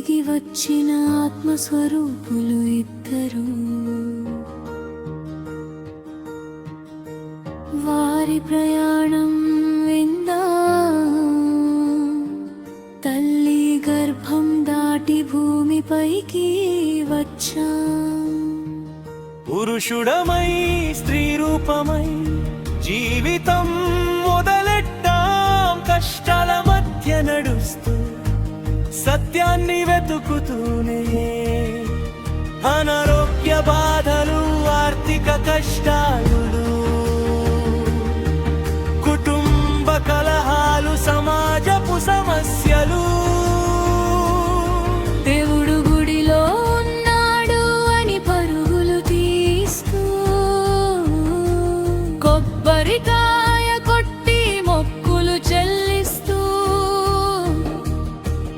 తిరిగి వచ్చిన ఆత్మస్వరూపులు ఇద్దరు. వారి ప్రయాణం విందా, తల్లి గర్భం దాటి భూమిపైకి వచ్చాం. పురుషుడమై స్త్రీ రూపమై జీవితం మొదలెట్టాం. కష్టాల మధ్య నడుస్తూ సత్యాన్ని వెతుకుతూనే, అనారోగ్య బాధలు, ఆర్థిక కష్టాలు, కుటుంబ కలహాలు, సమాజపు సమస్యలు, దేవుడు గుడిలో ఉన్నాడు అని పరుగులు తీస్తూ, కొబ్బరికాయ కొట్టి మొక్కులు చెల్లిస్తూ,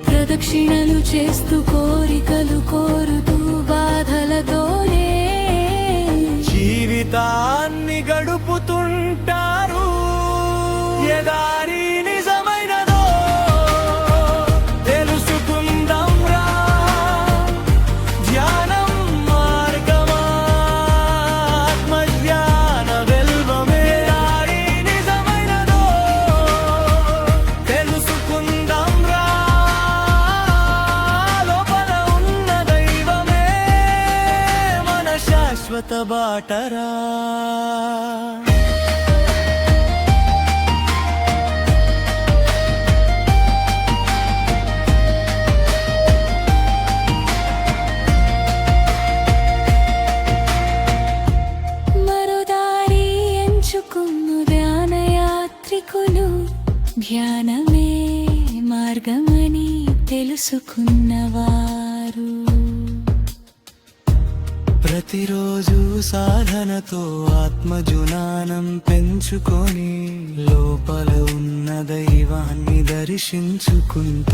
ప్రదక్షిణలు చేస్తూ, కోరికలు కోరుతూ, బాధలతోనే జీవితాన్ని గడుపుతుంటారు. ఎదారి నిజమైనదో తెలుసుకుందాం రా, ధ్యానం మార్గమా, ఆత్మజ్ఞాన వెల్వమే. ఎదారి నిజమైనదో తెలుసుకుందాం రా, లోపల ఉన్న దైవమే మన శాశ్వత బాటరా. ధ్యానమే మార్గమని తెలుసుకున్నవారు, ప్రతిరోజు సాధనతో ఆత్మజునానం పెంచుకొని లోపల ఉన్న దైవాన్ని దర్శించుకుంటారు.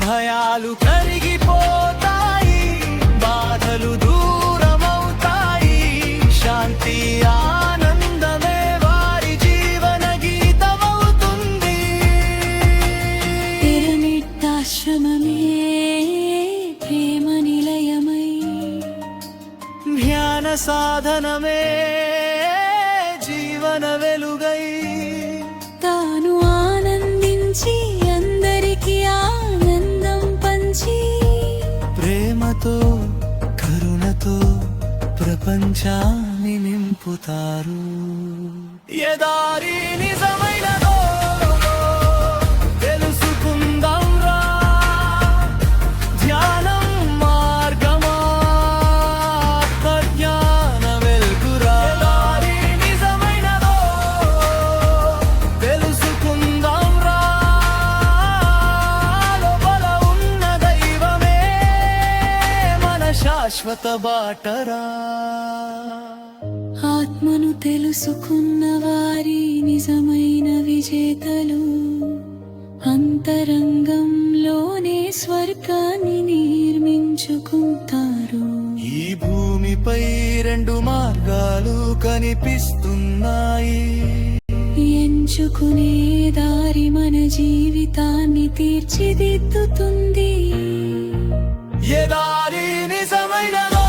భయాలు కరిగిపోతాయి, బాధలు దూరమవుతాయి, శాంతి ఆనందమే వారి జీవన గీతమవుతుంది. పిరమిడ్డాశ్రమమే ప్రేమ నిలయమై, ధ్యాన సాధనమే జీవన వెలుగై, తాను ఆనందించి అందరికీ ఆనందం పంచి, ప్రేమతో కరుణతో ప్రపంచాన్ని నింపుతారు. ఎదారి నిజమైనదో తెలుసుకుందాం రా, ధ్యానం మార్గమా, ఆత్మజ్ఞాన వెల్గురా. ఎదారి నిజమైనదో తెలుసుకుందాం రా, లోపల ఉన్న దైవమే మన శాశ్వత బాటరా. ఆత్మను తెలుసుకున్న వారి నిజమైన విజేతలు, అంతరంగంలోనే స్వర్గాన్ని నిర్మించుకుంటారు. ఈ భూమిపై రెండు మార్గాలు కనిపిస్తున్నాయి, ఎంచుకునే దారి మన జీవితాన్ని తీర్చిదిద్దుతుంది. ఏ దారి నిజమైనదో